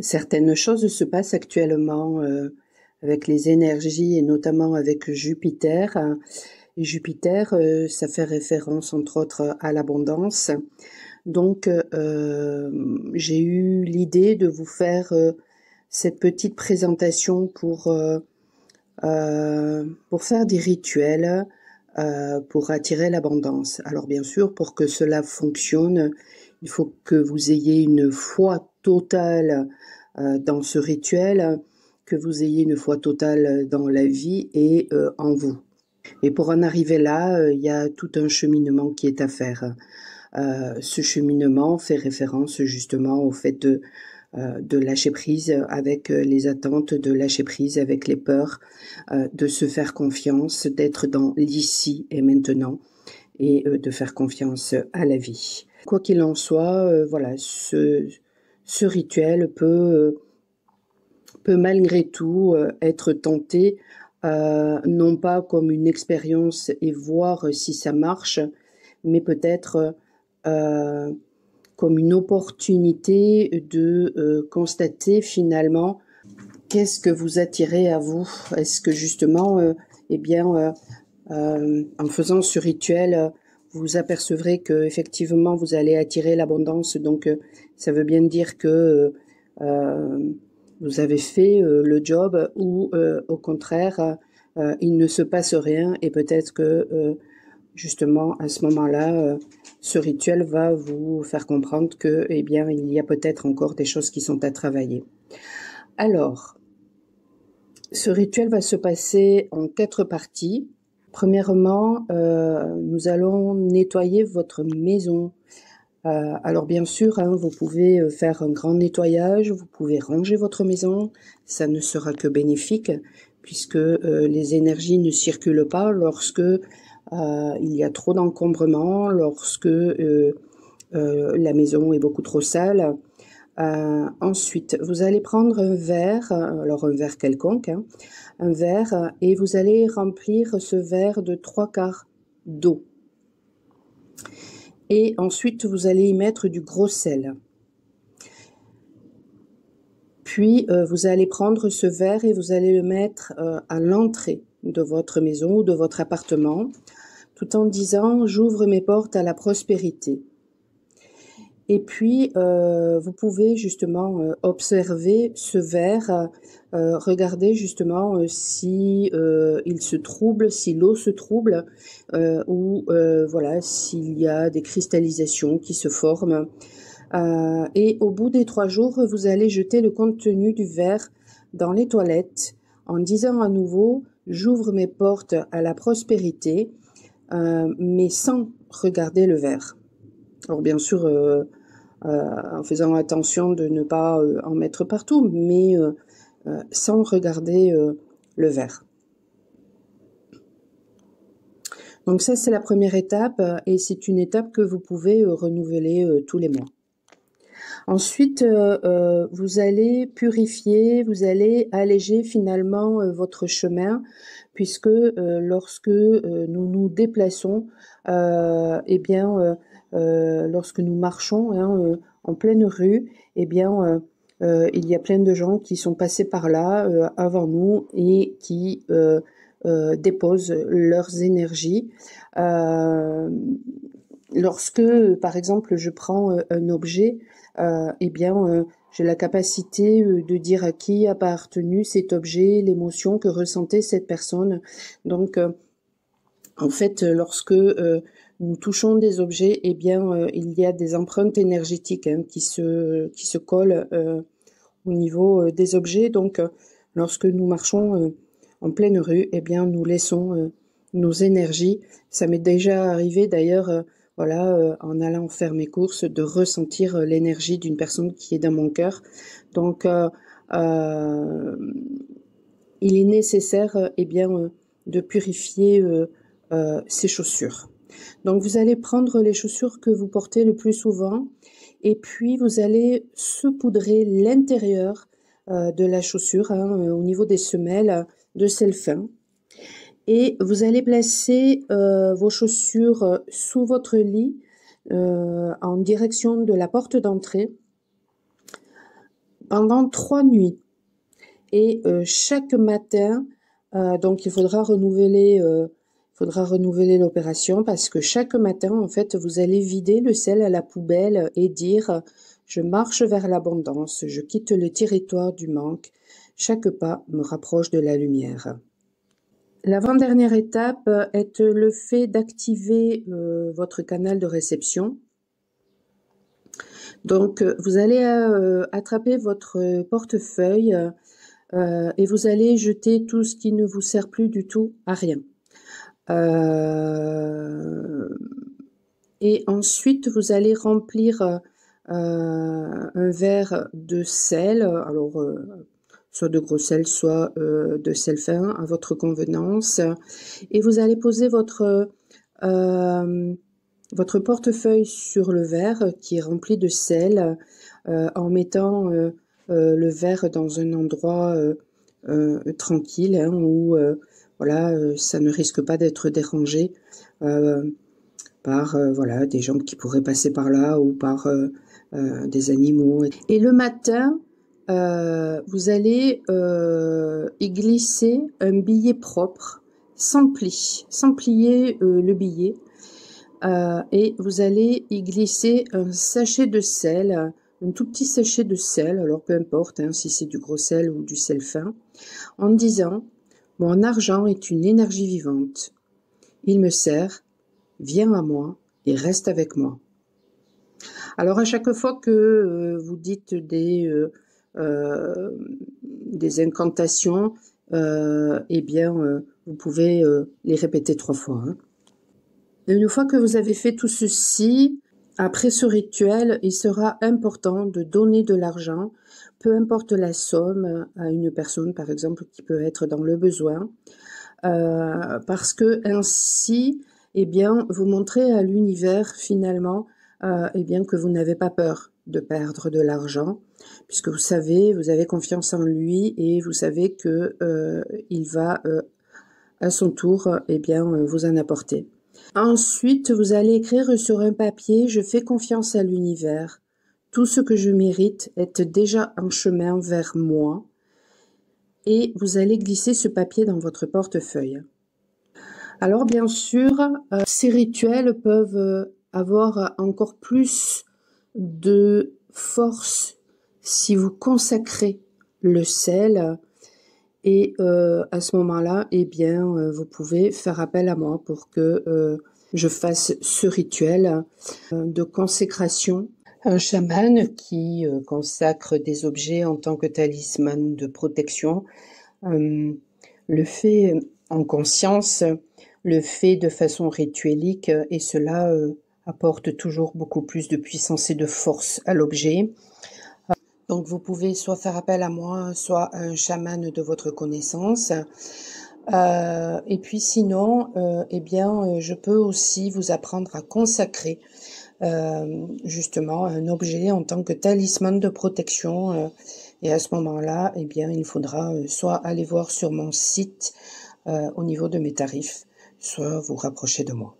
Certaines choses se passent actuellement avec les énergies et notamment avec Jupiter. Et Jupiter, ça fait référence entre autres à l'abondance. Donc, j'ai eu l'idée de vous faire cette petite présentation pour faire des rituels pour attirer l'abondance. Alors bien sûr, pour que cela fonctionne, il faut que vous ayez une foi totale dans ce rituel, que vous ayez une foi totale dans la vie et en vous. Et pour en arriver là, il y a tout un cheminement qui est à faire. Ce cheminement fait référence justement au fait de lâcher prise avec les attentes, de lâcher prise avec les peurs, de se faire confiance, d'être dans l'ici et maintenant et de faire confiance à la vie. Quoi qu'il en soit, voilà, ce rituel peut malgré tout être tenté, non pas comme une expérience et voir si ça marche, mais peut-être comme une opportunité de constater finalement qu'est-ce que vous attirez à vous. Est-ce que justement, en faisant ce rituel, vous apercevrez que effectivement vous allez attirer l'abondance. Donc, ça veut bien dire que vous avez fait le job ou au contraire, il ne se passe rien et peut-être que justement à ce moment-là, ce rituel va vous faire comprendre que, eh bien, il y a peut-être encore des choses qui sont à travailler. Alors, ce rituel va se passer en 4 parties. Premièrement, nous allons nettoyer votre maison. Alors bien sûr, hein, vous pouvez faire un grand nettoyage, vous pouvez ranger votre maison, ça ne sera que bénéfique puisque les énergies ne circulent pas lorsque il y a trop d'encombrement, lorsque la maison est beaucoup trop sale. Ensuite, vous allez prendre un verre, alors un verre quelconque, hein, un verre, et vous allez remplir ce verre de 3/4 d'eau. Et ensuite, vous allez y mettre du gros sel. Puis, vous allez prendre ce verre et vous allez le mettre à l'entrée de votre maison ou de votre appartement, tout en disant « J'ouvre mes portes à la prospérité ». Et puis, vous pouvez justement observer ce verre, regarder justement si il se trouble, si l'eau se trouble, ou voilà, s'il y a des cristallisations qui se forment. Et au bout des 3 jours, vous allez jeter le contenu du verre dans les toilettes en disant à nouveau « J'ouvre mes portes à la prospérité », mais sans regarder le verre. Alors bien sûr, en faisant attention de ne pas en mettre partout, mais sans regarder le verre. Donc ça, c'est la première étape et c'est une étape que vous pouvez renouveler tous les mois. Ensuite, vous allez purifier, vous allez alléger finalement votre chemin, puisque lorsque nous nous déplaçons, eh bien, lorsque nous marchons hein, en pleine rue, eh bien, il y a plein de gens qui sont passés par là avant nous et qui déposent leurs énergies. Lorsque, par exemple, je prends un objet, eh bien, j'ai la capacité de dire à qui a appartenu cet objet, l'émotion que ressentait cette personne. Donc, en fait, lorsque nous touchons des objets, eh bien, il y a des empreintes énergétiques hein, qui se collent au niveau des objets. Donc, lorsque nous marchons en pleine rue, eh bien, nous laissons nos énergies. Ça m'est déjà arrivé d'ailleurs, voilà, en allant faire mes courses, de ressentir l'énergie d'une personne qui est dans mon cœur. Donc, il est nécessaire, eh bien, de purifier ces chaussures. Donc, vous allez prendre les chaussures que vous portez le plus souvent et puis vous allez saupoudrer l'intérieur de la chaussure hein, au niveau des semelles de sel fin. Et vous allez placer vos chaussures sous votre lit en direction de la porte d'entrée. pendant 3 nuits. Et chaque matin, donc il faudra renouveler l'opération parce que chaque matin, en fait, vous allez vider le sel à la poubelle et dire je marche vers l'abondance, je quitte le territoire du manque, chaque pas me rapproche de la lumière. L'avant-dernière étape est le fait d'activer votre canal de réception. Donc, vous allez attraper votre portefeuille et vous allez jeter tout ce qui ne vous sert plus du tout à rien. Et ensuite, vous allez remplir un verre de sel, alors soit de gros sel, soit de sel fin, à votre convenance. Et vous allez poser votre portefeuille sur le verre qui est rempli de sel en mettant le verre dans un endroit tranquille hein, où voilà, ça ne risque pas d'être dérangé par voilà, des gens qui pourraient passer par là ou par des animaux. Et le matin, vous allez y glisser un billet propre, sans plier le billet. Et vous allez y glisser un sachet de sel, un tout petit sachet de sel, alors peu importe hein, si c'est du gros sel ou du sel fin, en disant « Mon argent est une énergie vivante. Il me sert, viens à moi et reste avec moi. » Alors à chaque fois que vous dites des incantations, eh bien vous pouvez les répéter 3 fois. Hein. Une fois que vous avez fait tout ceci, après ce rituel, il sera important de donner de l'argent, peu importe la somme, à une personne, par exemple, qui peut être dans le besoin, parce que ainsi, eh bien, vous montrez à l'univers, finalement, eh bien, que vous n'avez pas peur de perdre de l'argent, puisque vous savez, vous avez confiance en lui et vous savez que il va, à son tour, eh bien, vous en apporter. Ensuite, vous allez écrire sur un papier « Je fais confiance à l'univers. Tout ce que je mérite est déjà en chemin vers moi. » Et vous allez glisser ce papier dans votre portefeuille. Alors, bien sûr, ces rituels peuvent avoir encore plus de force si vous consacrez le sel. Et à ce moment-là, eh bien, vous pouvez faire appel à moi pour que je fasse ce rituel de consécration. Un chaman qui consacre des objets en tant que talisman de protection le fait en conscience, le fait de façon rituelique et cela apporte toujours beaucoup plus de puissance et de force à l'objet. Donc vous pouvez soit faire appel à moi, soit à un chaman de votre connaissance. Et puis sinon, eh bien, je peux aussi vous apprendre à consacrer justement un objet en tant que talisman de protection. Et à ce moment-là, eh bien, il faudra soit aller voir sur mon site au niveau de mes tarifs, soit vous rapprocher de moi.